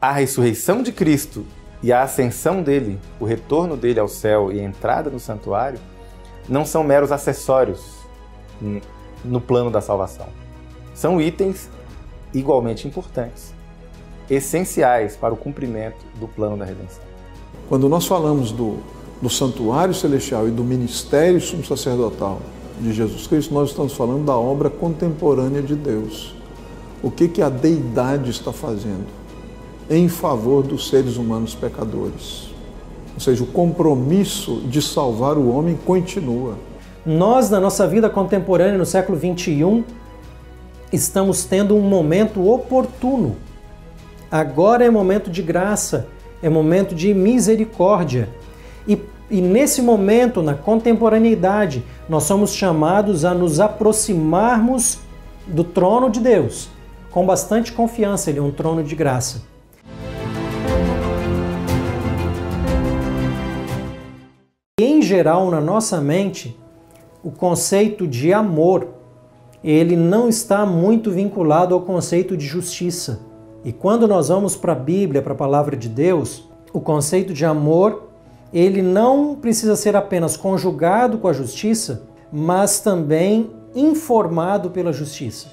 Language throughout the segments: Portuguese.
A ressurreição de Cristo e a ascensão dele, o retorno dele ao céu e a entrada no santuário, não são meros acessórios no plano da salvação. São itens igualmente importantes, essenciais para o cumprimento do plano da redenção. Quando nós falamos do santuário celestial e do ministério sumo sacerdotal de Jesus Cristo, nós estamos falando da obra contemporânea de Deus. O que a deidade está fazendo em favor dos seres humanos pecadores? Ou seja, o compromisso de salvar o homem continua. Nós, na nossa vida contemporânea, no século XXI, estamos tendo um momento oportuno. Agora é momento de graça, é momento de misericórdia. E nesse momento, na contemporaneidade, nós somos chamados a nos aproximarmos do trono de Deus, com bastante confiança. Ele é um trono de graça. Em geral, na nossa mente, o conceito de amor, ele não está muito vinculado ao conceito de justiça. E quando nós vamos para a Bíblia, para a palavra de Deus, o conceito de amor, ele não precisa ser apenas conjugado com a justiça, mas também informado pela justiça.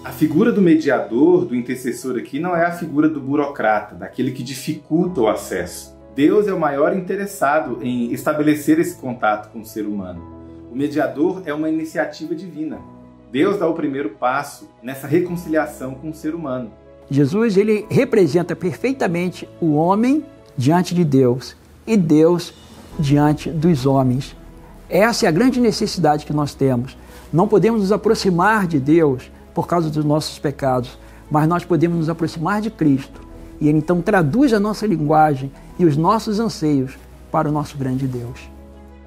A figura do mediador, do intercessor aqui, não é a figura do burocrata, daquele que dificulta o acesso. Deus é o maior interessado em estabelecer esse contato com o ser humano. O mediador é uma iniciativa divina. Deus dá o primeiro passo nessa reconciliação com o ser humano. Jesus, ele representa perfeitamente o homem diante de Deus e Deus diante dos homens. Essa é a grande necessidade que nós temos. Não podemos nos aproximar de Deus por causa dos nossos pecados, mas nós podemos nos aproximar de Cristo. E Ele então traduz a nossa linguagem e os nossos anseios para o nosso grande Deus.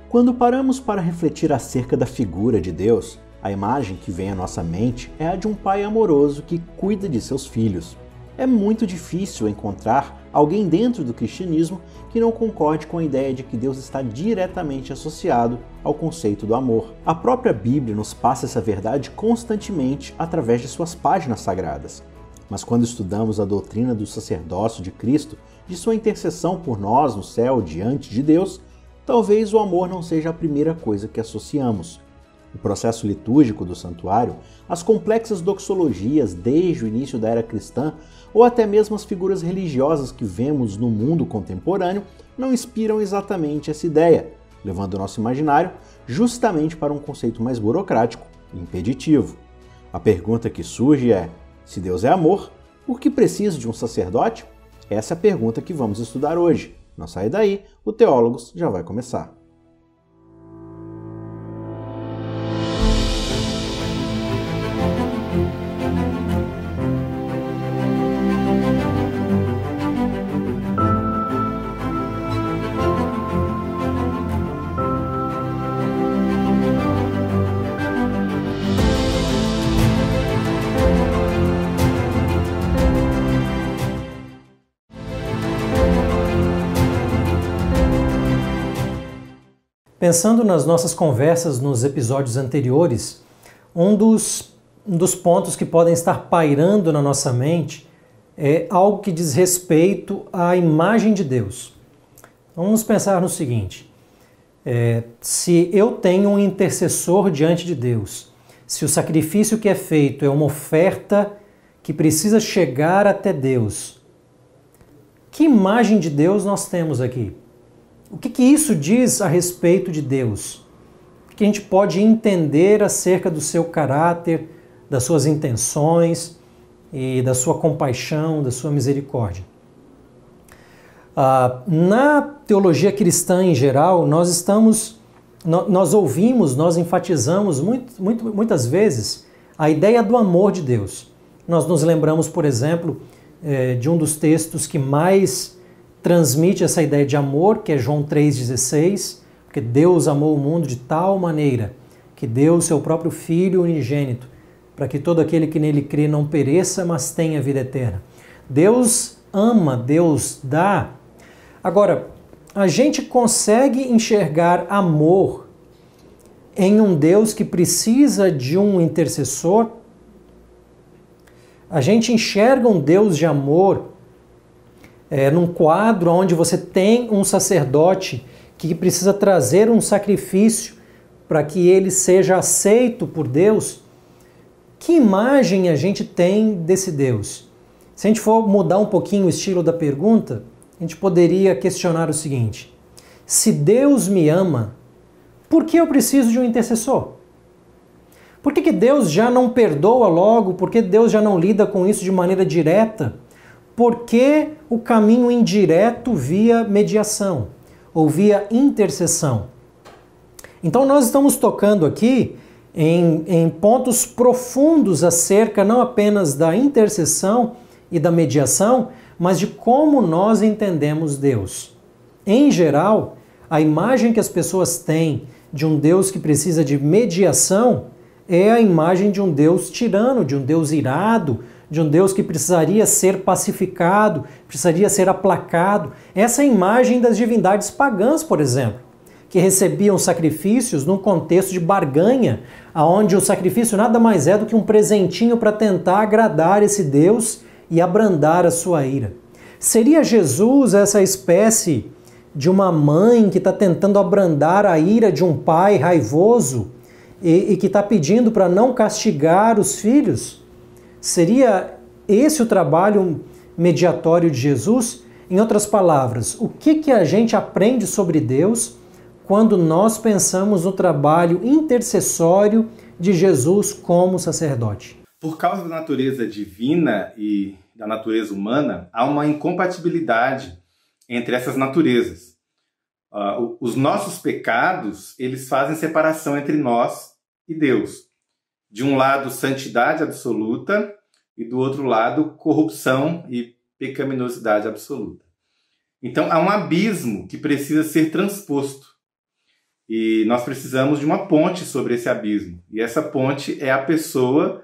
Quando paramos para refletir acerca da figura de Deus, a imagem que vem à nossa mente é a de um pai amoroso que cuida de seus filhos. É muito difícil encontrar alguém dentro do cristianismo que não concorde com a ideia de que Deus está diretamente associado ao conceito do amor. A própria Bíblia nos passa essa verdade constantemente através de suas páginas sagradas. Mas quando estudamos a doutrina do sacerdócio de Cristo, de sua intercessão por nós no céu diante de Deus, talvez o amor não seja a primeira coisa que associamos. O processo litúrgico do santuário, as complexas doxologias desde o início da era cristã, ou até mesmo as figuras religiosas que vemos no mundo contemporâneo, não inspiram exatamente essa ideia, levando o nosso imaginário justamente para um conceito mais burocrático e impeditivo. A pergunta que surge é: se Deus é amor, por que precisa de um sacerdote? Essa é a pergunta que vamos estudar hoje. Não sai daí, o Teólogos já vai começar. Pensando nas nossas conversas nos episódios anteriores, um dos pontos que podem estar pairando na nossa mente é algo que diz respeito à imagem de Deus. Vamos pensar no seguinte: se eu tenho um intercessor diante de Deus, se o sacrifício que é feito é uma oferta que precisa chegar até Deus, que imagem de Deus nós temos aqui? O que isso diz a respeito de Deus? O que a gente pode entender acerca do seu caráter, das suas intenções e da sua compaixão, da sua misericórdia? Na teologia cristã em geral, nós ouvimos, nós enfatizamos muitas vezes a ideia do amor de Deus. Nós nos lembramos, por exemplo, de um dos textos que mais transmite essa ideia de amor, que é João 3,16, porque Deus amou o mundo de tal maneira que deu o seu próprio Filho unigênito, para que todo aquele que nele crê não pereça, mas tenha vida eterna. Deus ama, Deus dá. Agora, a gente consegue enxergar amor em um Deus que precisa de um intercessor? A gente enxerga um Deus de amor num quadro onde você tem um sacerdote que precisa trazer um sacrifício para que ele seja aceito por Deus, que imagem a gente tem desse Deus? Se a gente for mudar um pouquinho o estilo da pergunta, a gente poderia questionar o seguinte: se Deus me ama, por que eu preciso de um intercessor? Por que Deus já não perdoa logo? Por que Deus já não lida com isso de maneira direta? Por que o caminho indireto via mediação ou via intercessão? Então nós estamos tocando aqui em pontos profundos acerca não apenas da intercessão e da mediação, mas de como nós entendemos Deus. Em geral, a imagem que as pessoas têm de um Deus que precisa de mediação é a imagem de um Deus tirano, de um Deus irado, de um Deus que precisaria ser pacificado, precisaria ser aplacado. Essa é a imagem das divindades pagãs, por exemplo, que recebiam sacrifícios num contexto de barganha, onde o sacrifício nada mais é do que um presentinho para tentar agradar esse Deus e abrandar a sua ira. Seria Jesus essa espécie de uma mãe que está tentando abrandar a ira de um pai raivoso e que está pedindo para não castigar os filhos? Seria esse o trabalho mediatório de Jesus? Em outras palavras, o que a gente aprende sobre Deus quando nós pensamos no trabalho intercessório de Jesus como sacerdote? Por causa da natureza divina e da natureza humana, há uma incompatibilidade entre essas naturezas. Os nossos pecados, eles fazem separação entre nós e Deus. De um lado, santidade absoluta, e do outro lado, corrupção e pecaminosidade absoluta. Então, há um abismo que precisa ser transposto. E nós precisamos de uma ponte sobre esse abismo. E essa ponte é a pessoa,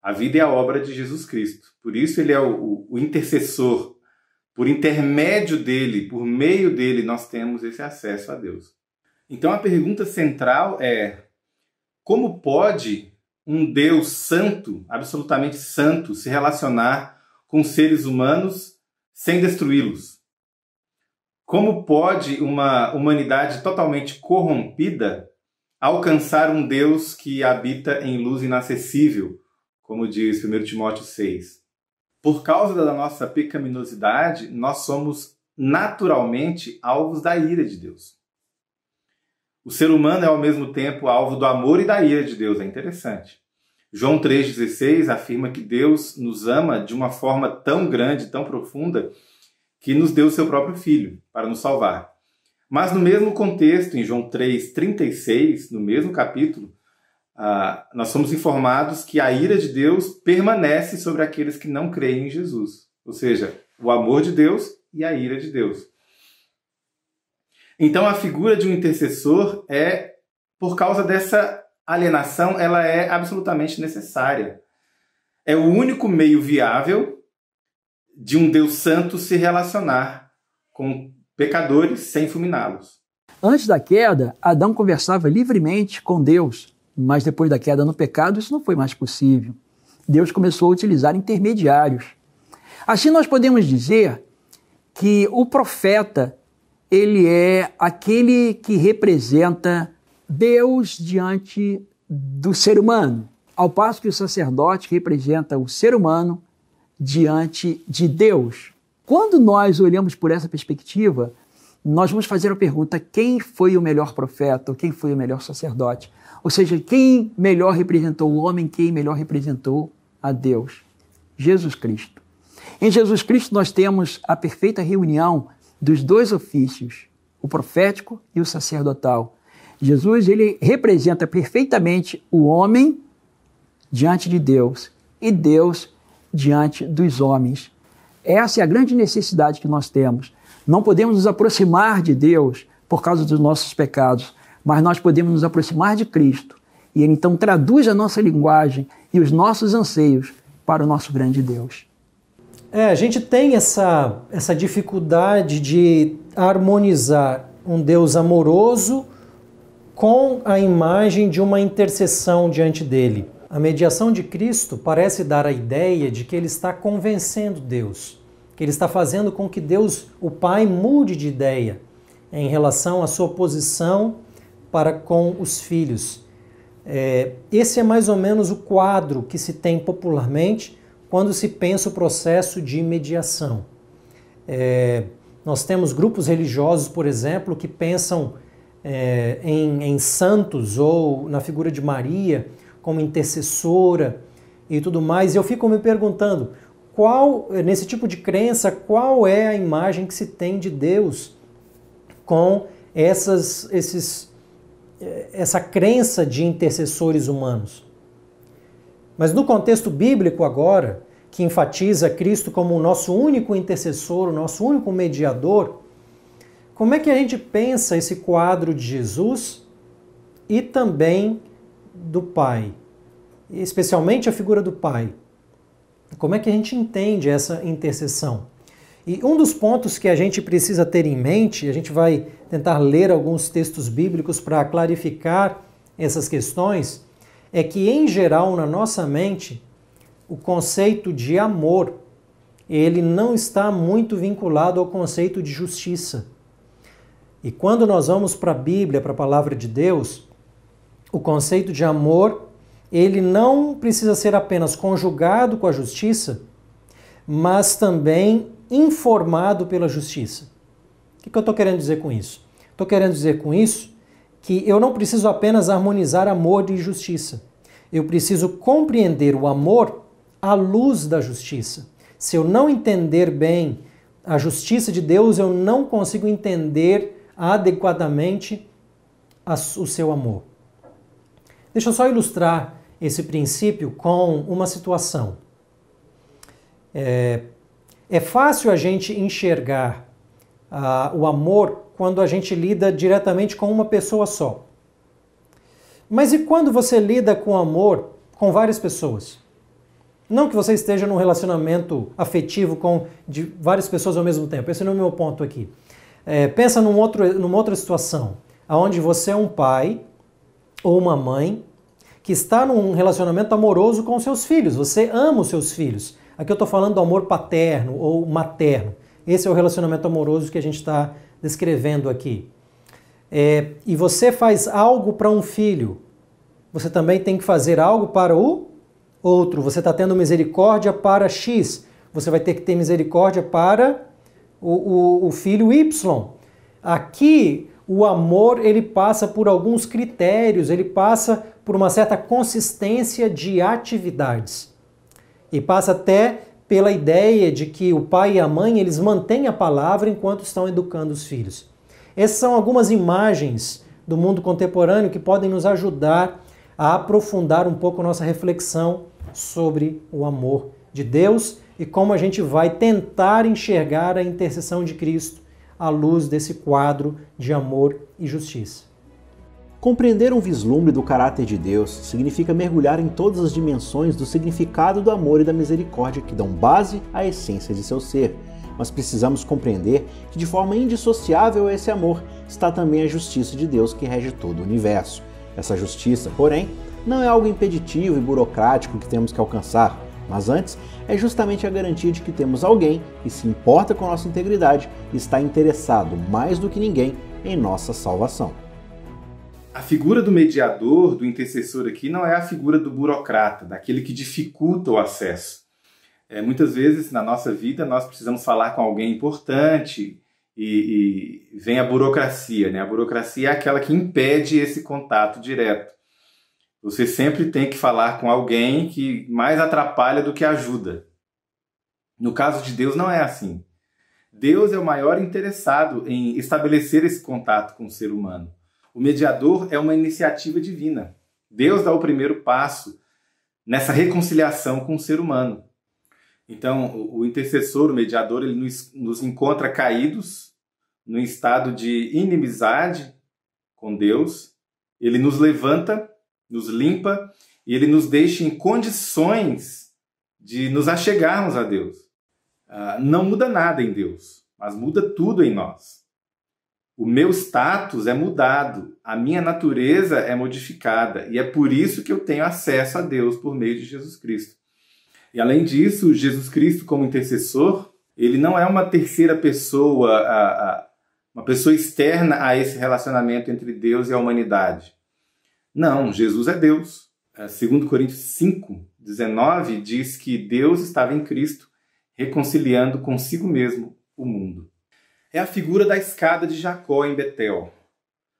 a vida e a obra de Jesus Cristo. Por isso ele é o intercessor. Por intermédio dele, por meio dele, nós temos esse acesso a Deus. Então a pergunta central é: como pode um Deus santo, absolutamente santo, se relacionar com seres humanos sem destruí-los? Como pode uma humanidade totalmente corrompida alcançar um Deus que habita em luz inacessível, como diz 1 Timóteo 6? Por causa da nossa pecaminosidade, nós somos naturalmente alvos da ira de Deus. O ser humano é ao mesmo tempo alvo do amor e da ira de Deus. É interessante. João 3,16 afirma que Deus nos ama de uma forma tão grande, tão profunda, que nos deu o seu próprio Filho para nos salvar. Mas no mesmo contexto, em João 3,36, no mesmo capítulo, nós somos informados que a ira de Deus permanece sobre aqueles que não creem em Jesus. Ou seja, o amor de Deus e a ira de Deus. Então a figura de um intercessor por causa dessa alienação, ela é absolutamente necessária. É o único meio viável de um Deus santo se relacionar com pecadores sem fulminá-los. Antes da queda, Adão conversava livremente com Deus, mas depois da queda no pecado, isso não foi mais possível. Deus começou a utilizar intermediários. Assim nós podemos dizer que o profeta, ele é aquele que representa Deus diante do ser humano, ao passo que o sacerdote representa o ser humano diante de Deus. Quando nós olhamos por essa perspectiva, nós vamos fazer a pergunta: quem foi o melhor profeta ou quem foi o melhor sacerdote? Ou seja, quem melhor representou o homem, quem melhor representou a Deus? Jesus Cristo. Em Jesus Cristo nós temos a perfeita reunião dos dois ofícios, o profético e o sacerdotal. Jesus, ele representa perfeitamente o homem diante de Deus e Deus diante dos homens. Essa é a grande necessidade que nós temos. Não podemos nos aproximar de Deus por causa dos nossos pecados, mas nós podemos nos aproximar de Cristo. E Ele então traduz a nossa linguagem e os nossos anseios para o nosso grande Deus. A gente tem essa dificuldade de harmonizar um Deus amoroso com a imagem de uma intercessão diante dele. A mediação de Cristo parece dar a ideia de que ele está convencendo Deus, que ele está fazendo com que Deus, o Pai, mude de ideia em relação à sua posição para com os filhos. Esse é mais ou menos o quadro que se tem popularmente quando se pensa o processo de mediação. Nós temos grupos religiosos, por exemplo, que pensam em santos ou na figura de Maria como intercessora e tudo mais. E eu fico me perguntando, nesse tipo de crença, qual é a imagem que se tem de Deus com essa crença de intercessores humanos? Mas no contexto bíblico agora, que enfatiza Cristo como o nosso único intercessor, o nosso único mediador, como é que a gente pensa esse quadro de Jesus e também do Pai? Especialmente a figura do Pai. Como é que a gente entende essa intercessão? E um dos pontos que a gente precisa ter em mente, a gente vai tentar ler alguns textos bíblicos para clarificar essas questões, é que, em geral, na nossa mente, o conceito de amor, ele não está muito vinculado ao conceito de justiça. E quando nós vamos para a Bíblia, para a palavra de Deus, o conceito de amor, ele não precisa ser apenas conjugado com a justiça, mas também informado pela justiça. O que eu estou querendo dizer com isso? Estou querendo dizer com isso que eu não preciso apenas harmonizar amor e justiça. Eu preciso compreender o amor à luz da justiça. Se eu não entender bem a justiça de Deus, eu não consigo entender adequadamente o seu amor. Deixa eu só ilustrar esse princípio com uma situação. É fácil a gente enxergar o amor quando a gente lida diretamente com uma pessoa só. Mas e quando você lida com amor com várias pessoas? Não que você esteja num relacionamento afetivo de várias pessoas ao mesmo tempo. Esse não é o meu ponto aqui. Pensa numa outra situação, onde você é um pai ou uma mãe que está num relacionamento amoroso com os seus filhos. Você ama os seus filhos. Aqui eu estou falando do amor paterno ou materno. Esse é o relacionamento amoroso que a gente está descrevendo aqui. E você faz algo para um filho, você também tem que fazer algo para o outro. Você está tendo misericórdia para X, você vai ter que ter misericórdia para o filho Y. Aqui, o amor, ele passa por alguns critérios, ele passa por uma certa consistência de atividades. E passa até pela ideia de que o pai e a mãe, eles mantêm a palavra enquanto estão educando os filhos. Essas são algumas imagens do mundo contemporâneo que podem nos ajudar a aprofundar um pouco a nossa reflexão sobre o amor de Deus e como a gente vai tentar enxergar a intercessão de Cristo à luz desse quadro de amor e justiça. Compreender um vislumbre do caráter de Deus significa mergulhar em todas as dimensões do significado do amor e da misericórdia que dão base à essência de seu ser. Mas precisamos compreender que de forma indissociável a esse amor está também a justiça de Deus que rege todo o universo. Essa justiça, porém, não é algo impeditivo e burocrático que temos que alcançar, mas antes é justamente a garantia de que temos alguém que se importa com nossa integridade e está interessado mais do que ninguém em nossa salvação. A figura do mediador, do intercessor aqui, não é a figura do burocrata, daquele que dificulta o acesso. Muitas vezes na nossa vida nós precisamos falar com alguém importante e vem a burocracia, né? A burocracia é aquela que impede esse contato direto. Você sempre tem que falar com alguém que mais atrapalha do que ajuda. No caso de Deus não é assim. Deus é o maior interessado em estabelecer esse contato com o ser humano. O mediador é uma iniciativa divina. Deus dá o primeiro passo nessa reconciliação com o ser humano. Então, o intercessor, o mediador, ele nos encontra caídos, num estado de inimizade com Deus. Ele nos levanta, nos limpa e ele nos deixa em condições de nos achegarmos a Deus. Não muda nada em Deus, mas muda tudo em nós. O meu status é mudado, a minha natureza é modificada e é por isso que eu tenho acesso a Deus por meio de Jesus Cristo. E além disso, Jesus Cristo como intercessor, ele não é uma terceira pessoa, uma pessoa externa a esse relacionamento entre Deus e a humanidade. Não, Jesus é Deus. 2 Coríntios 5:19 diz que Deus estava em Cristo, reconciliando consigo mesmo o mundo. É a figura da escada de Jacó em Betel.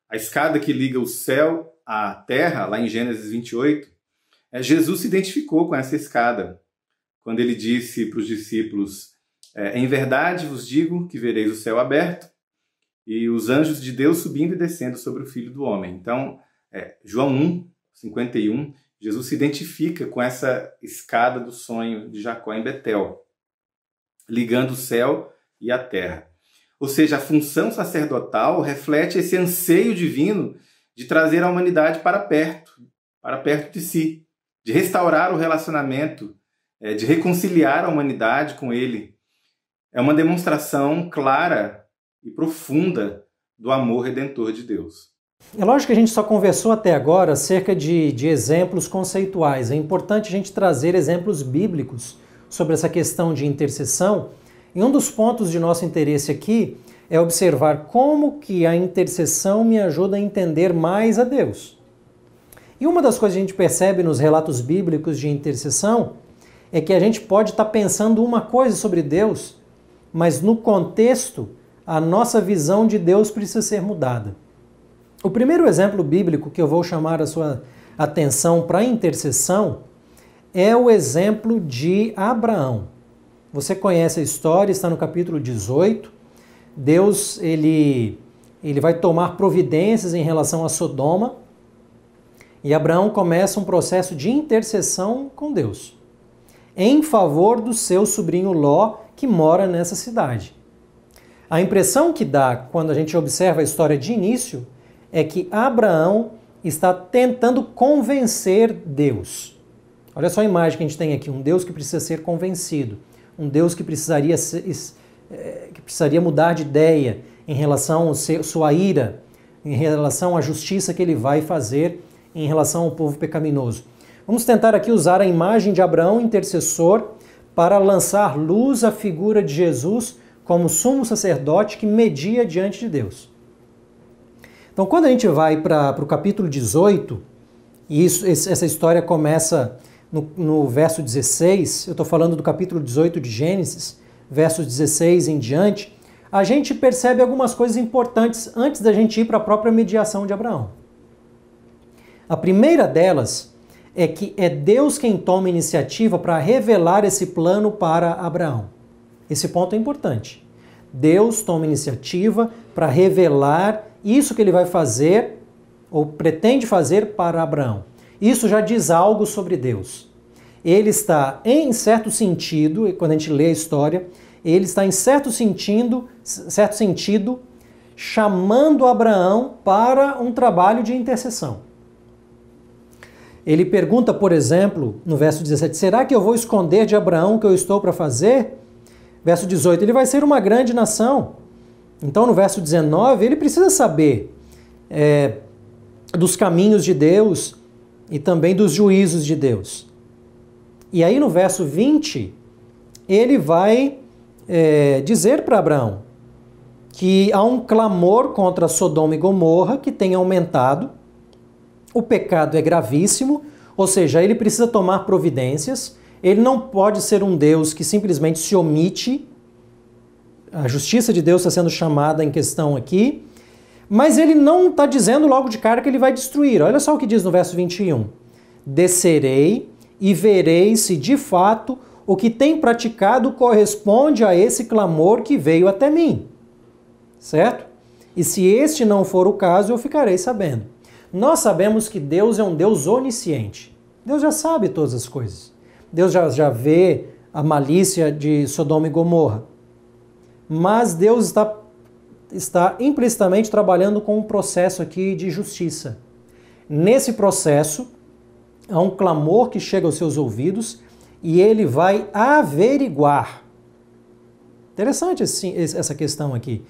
A escada que liga o céu à terra, lá em Gênesis 28, Jesus se identificou com essa escada, quando ele disse para os discípulos, em verdade vos digo que vereis o céu aberto e os anjos de Deus subindo e descendo sobre o Filho do Homem. Então, João 1:51, Jesus se identifica com essa escada do sonho de Jacó em Betel, ligando o céu e a terra. Ou seja, a função sacerdotal reflete esse anseio divino de trazer a humanidade para perto de si, de restaurar o relacionamento, de reconciliar a humanidade com ele. É uma demonstração clara e profunda do amor redentor de Deus. É lógico que a gente só conversou até agora acerca de exemplos conceituais. É importante a gente trazer exemplos bíblicos sobre essa questão de intercessão. E um dos pontos de nosso interesse aqui é observar como que a intercessão me ajuda a entender mais a Deus. E uma das coisas que a gente percebe nos relatos bíblicos de intercessão é que a gente pode estar pensando uma coisa sobre Deus, mas no contexto, a nossa visão de Deus precisa ser mudada. O primeiro exemplo bíblico que eu vou chamar a sua atenção para a intercessão é o exemplo de Abraão. Você conhece a história, está no capítulo 18. Deus ele vai tomar providências em relação a Sodoma e Abraão começa um processo de intercessão com Deus em favor do seu sobrinho Ló, que mora nessa cidade. A impressão que dá quando a gente observa a história de início é que Abraão está tentando convencer Deus. Olha só a imagem que a gente tem aqui, um Deus que precisa ser convencido, um Deus que precisaria mudar de ideia em relação à sua ira, em relação à justiça que ele vai fazer em relação ao povo pecaminoso. Vamos tentar aqui usar a imagem de Abraão intercessor para lançar luz à figura de Jesus como sumo sacerdote que media diante de Deus. Então, quando a gente vai para o capítulo 18, e essa história começa no verso 16, eu estou falando do capítulo 18 de Gênesis, versos 16 em diante, a gente percebe algumas coisas importantes antes da gente ir para a própria mediação de Abraão. A primeira delas é que é Deus quem toma iniciativa para revelar esse plano para Abraão. Esse ponto é importante. Deus toma iniciativa para revelar isso que ele vai fazer ou pretende fazer para Abraão. Isso já diz algo sobre Deus. Ele está, em certo sentido, quando a gente lê a história, ele está em certo sentido, chamando Abraão para um trabalho de intercessão. Ele pergunta, por exemplo, no verso 17, será que eu vou esconder de Abraão o que eu estou para fazer? Verso 18, ele vai ser uma grande nação. Então, no verso 19, ele precisa saber dos caminhos de Deus e também dos juízos de Deus. E aí, no verso 20, ele vai dizer para Abraão que há um clamor contra Sodoma e Gomorra que tem aumentado, o pecado é gravíssimo, ou seja, ele precisa tomar providências, ele não pode ser um Deus que simplesmente se omite, a justiça de Deus está sendo chamada em questão aqui, mas ele não está dizendo logo de cara que ele vai destruir. Olha só o que diz no verso 21. Descerei e verei se de fato o que tem praticado corresponde a esse clamor que veio até mim. Certo? E se este não for o caso, eu ficarei sabendo. Nós sabemos que Deus é um Deus onisciente. Deus já sabe todas as coisas. Deus já vê a malícia de Sodoma e Gomorra. Mas Deus está implicitamente trabalhando com um processo aqui de justiça. Nesse processo, há um clamor que chega aos seus ouvidos e ele vai averiguar. Interessante essa questão aqui.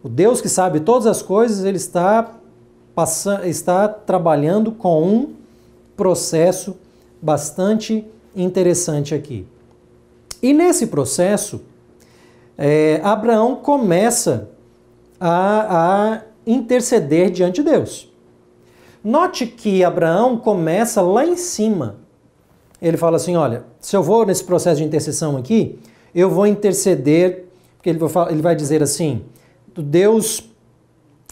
O Deus que sabe todas as coisas, ele está trabalhando com um processo bastante interessante aqui. E nesse processo, Abraão começa a interceder diante de Deus. Note que Abraão começa lá em cima. Ele fala assim, olha, se eu vou nesse processo de intercessão aqui, eu vou interceder, porque ele vai dizer assim, Deus,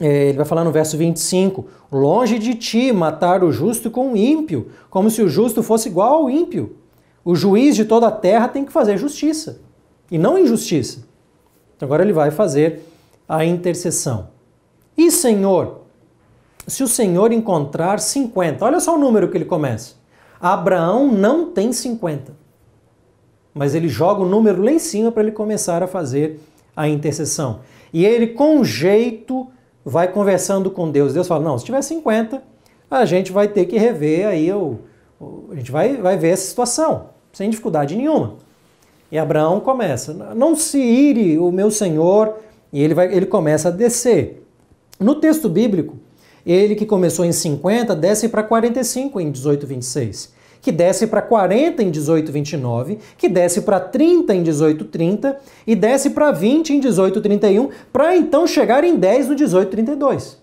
ele vai falar no verso 25, longe de ti matar o justo com o ímpio, como se o justo fosse igual ao ímpio. O juiz de toda a terra tem que fazer justiça, e não injustiça. Então agora ele vai fazer a intercessão. E Senhor, se o Senhor encontrar 50, olha só o número que ele começa. Abraão não tem 50, mas ele joga o número lá em cima para ele começar a fazer a intercessão. E ele, com jeito, vai conversando com Deus. Deus fala, não, se tiver 50, a gente vai ter que rever aí, a gente vai ver essa situação, sem dificuldade nenhuma. E Abraão começa, não se ire o meu Senhor, e ele começa a descer. No texto bíblico, ele que começou em 50, desce para 45 em 18:26, que desce para 40 em 18:29, que desce para 30 em 18:30 e desce para 20 em 18:31, para então chegar em 10 no 18:32.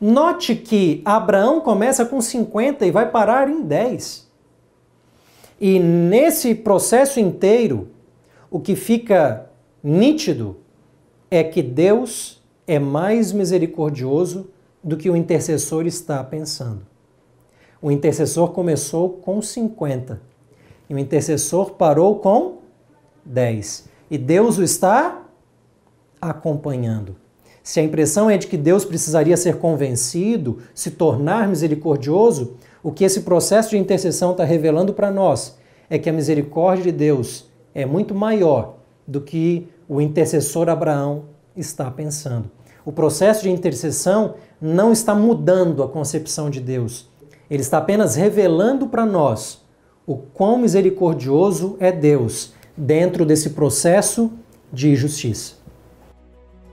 Note que Abraão começa com 50 e vai parar em 10. E nesse processo inteiro, o que fica nítido é que Deus é mais misericordioso do que o intercessor está pensando. O intercessor começou com 50 e o intercessor parou com 10. E Deus o está acompanhando. Se a impressão é de que Deus precisaria ser convencido, se tornar misericordioso, o que esse processo de intercessão está revelando para nós é que a misericórdia de Deus é muito maior do que o intercessor Abraão está pensando. O processo de intercessão não está mudando a concepção de Deus. Ele está apenas revelando para nós o quão misericordioso é Deus dentro desse processo de justiça.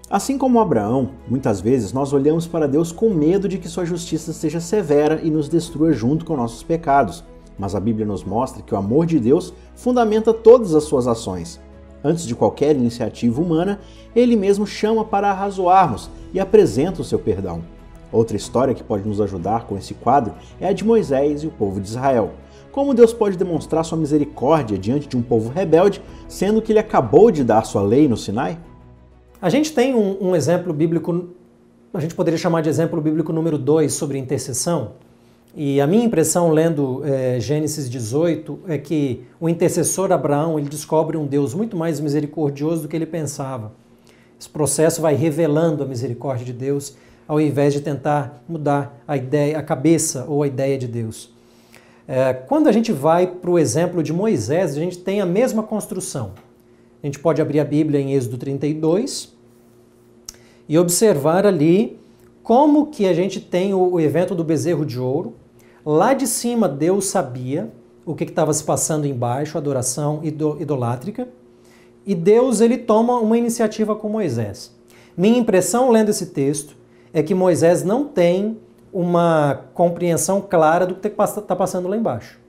Assim como Abraão, muitas vezes nós olhamos para Deus com medo de que sua justiça seja severa e nos destrua junto com nossos pecados. Mas a Bíblia nos mostra que o amor de Deus fundamenta todas as suas ações. Antes de qualquer iniciativa humana, ele mesmo chama para arrazoarmos e apresenta o seu perdão. Outra história que pode nos ajudar com esse quadro é a de Moisés e o povo de Israel. Como Deus pode demonstrar sua misericórdia diante de um povo rebelde, sendo que ele acabou de dar sua lei no Sinai? A gente tem um exemplo bíblico, a gente poderia chamar de exemplo bíblico número 2 sobre intercessão. E a minha impressão lendo Gênesis 18 é que o intercessor Abraão ele descobre um Deus muito mais misericordioso do que ele pensava. Esse processo vai revelando a misericórdia de Deus ao invés de tentar mudar a ideia, a cabeça ou a ideia de Deus. Quando a gente vai para o exemplo de Moisés, a gente tem a mesma construção. A gente pode abrir a Bíblia em Êxodo 32 e observar ali como que a gente tem o evento do bezerro de ouro. Lá de cima Deus sabia o que estava se passando embaixo, adoração idolátrica, e Deus ele toma uma iniciativa com Moisés. Minha impressão lendo esse texto é que Moisés não tem uma compreensão clara do que está passando lá embaixo.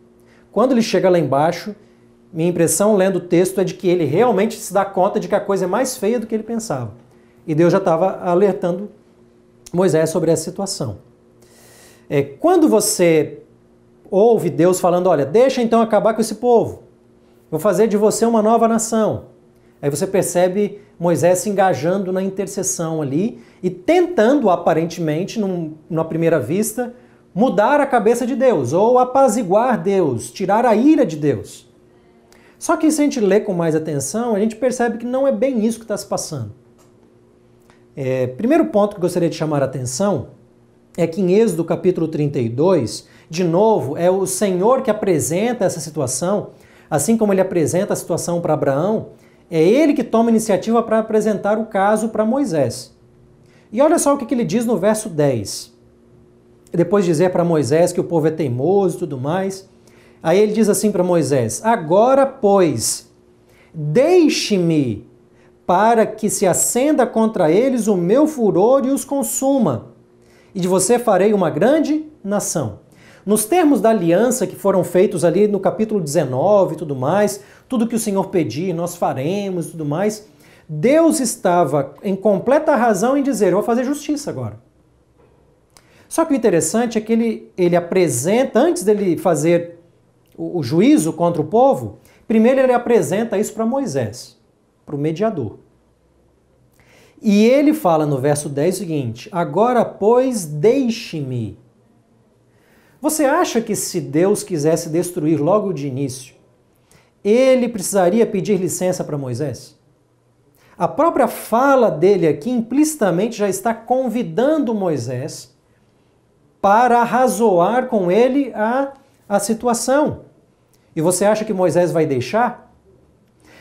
Quando ele chega lá embaixo, minha impressão lendo o texto é de que ele realmente se dá conta de que a coisa é mais feia do que ele pensava. E Deus já estava alertando Moisés sobre essa situação. Quando você ouve Deus falando, olha, deixa então acabar com esse povo, vou fazer de você uma nova nação. Aí você percebe Moisés se engajando na intercessão ali e tentando, aparentemente, numa primeira vista, mudar a cabeça de Deus, ou apaziguar Deus, tirar a ira de Deus. Só que se a gente lê com mais atenção, a gente percebe que não é bem isso que está se passando. Primeiro ponto que eu gostaria de chamar a atenção é que em Êxodo capítulo 32, de novo, é o Senhor que apresenta essa situação, assim como ele apresenta a situação para Abraão, é ele que toma a iniciativa para apresentar o caso para Moisés. E olha só o que ele diz no verso 10. Depois de dizer para Moisés que o povo é teimoso e tudo mais, aí ele diz assim para Moisés, agora, pois, deixe-me para que se acenda contra eles o meu furor e os consuma, e de você farei uma grande nação. Nos termos da aliança que foram feitos ali no capítulo 19 e tudo mais, tudo que o Senhor pedir, nós faremos e tudo mais, Deus estava em completa razão em dizer, eu vou fazer justiça agora. Só que o interessante é que ele apresenta, antes dele fazer o juízo contra o povo, primeiro ele apresenta isso para Moisés, para o mediador. E ele fala no verso 10 o seguinte, agora, pois, deixe-me. Você acha que se Deus quisesse destruir logo de início, ele precisaria pedir licença para Moisés? A própria fala dele aqui implicitamente já está convidando Moisés para arrazoar com ele a situação. E você acha que Moisés vai deixar?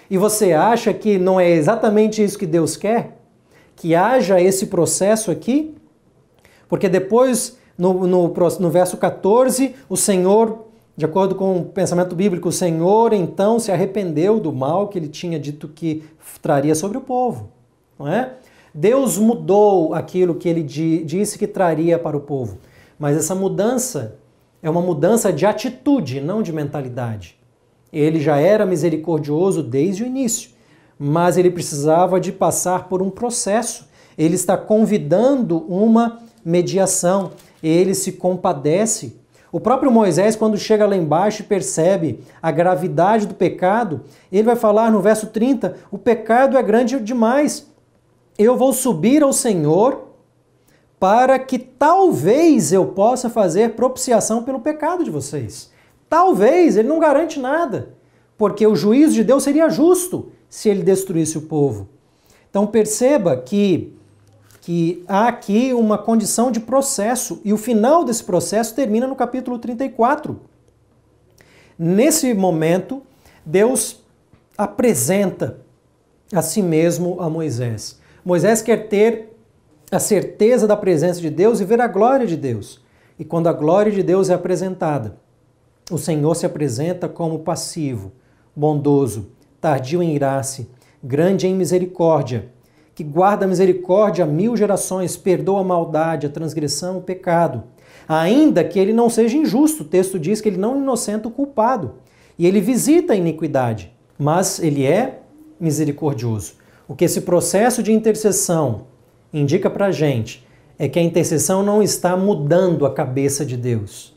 E você acha que não é exatamente isso que Deus quer? Que haja esse processo aqui? Porque depois, no verso 14, o Senhor, de acordo com o pensamento bíblico, o Senhor então se arrependeu do mal que ele tinha dito que traria sobre o povo. Não é? Deus mudou aquilo que ele disse que traria para o povo. Mas essa mudança é uma mudança de atitude, não de mentalidade. Ele já era misericordioso desde o início, mas ele precisava de passar por um processo. Ele está convidando uma mediação, ele se compadece. O próprio Moisés, quando chega lá embaixo e percebe a gravidade do pecado, ele vai falar no verso 30, o pecado é grande demais. Eu vou subir ao Senhor para que talvez eu possa fazer propiciação pelo pecado de vocês. Talvez, ele não garante nada, porque o juízo de Deus seria justo se ele destruísse o povo. Então perceba que há aqui uma condição de processo, e o final desse processo termina no capítulo 34. Nesse momento, Deus apresenta a si mesmo a Moisés. Moisés quer ter a certeza da presença de Deus e ver a glória de Deus. E quando a glória de Deus é apresentada, o Senhor se apresenta como passivo, bondoso, tardio em irar-se, grande em misericórdia, que guarda a misericórdia a 1000 gerações, perdoa a maldade, a transgressão, o pecado. Ainda que ele não seja injusto, o texto diz que ele não inocenta o culpado. E ele visita a iniquidade, mas ele é misericordioso. O que esse processo de intercessão indica para a gente é que a intercessão não está mudando a cabeça de Deus,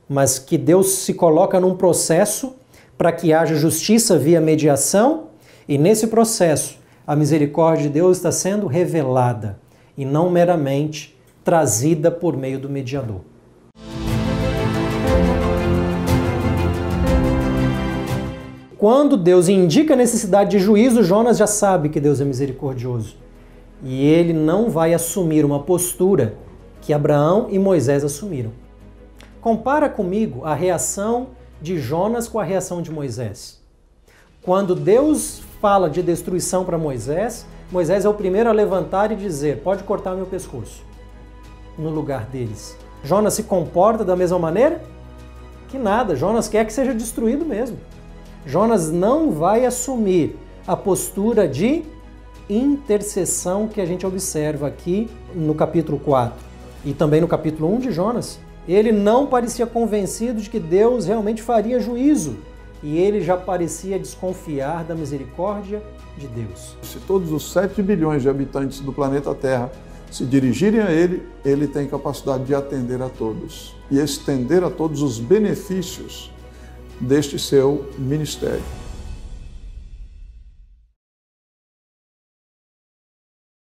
mas que Deus se coloca num processo para que haja justiça via mediação, e nesse processo a misericórdia de Deus está sendo revelada e não meramente trazida por meio do mediador. Quando Deus indica a necessidade de juízo, Jonas já sabe que Deus é misericordioso. E ele não vai assumir uma postura que Abraão e Moisés assumiram. Compara comigo a reação de Jonas com a reação de Moisés. Quando Deus fala de destruição para Moisés, Moisés é o primeiro a levantar e dizer, pode cortar meu pescoço, no lugar deles. Jonas se comporta da mesma maneira? Que nada, Jonas quer que seja destruído mesmo. Jonas não vai assumir a postura de intercessão que a gente observa aqui no capítulo 4 e também no capítulo 1 de Jonas. Ele não parecia convencido de que Deus realmente faria juízo e ele já parecia desconfiar da misericórdia de Deus. Se todos os 7 bilhões de habitantes do planeta Terra se dirigirem a ele, ele tem capacidade de atender a todos e estender a todos os benefícios deste seu ministério.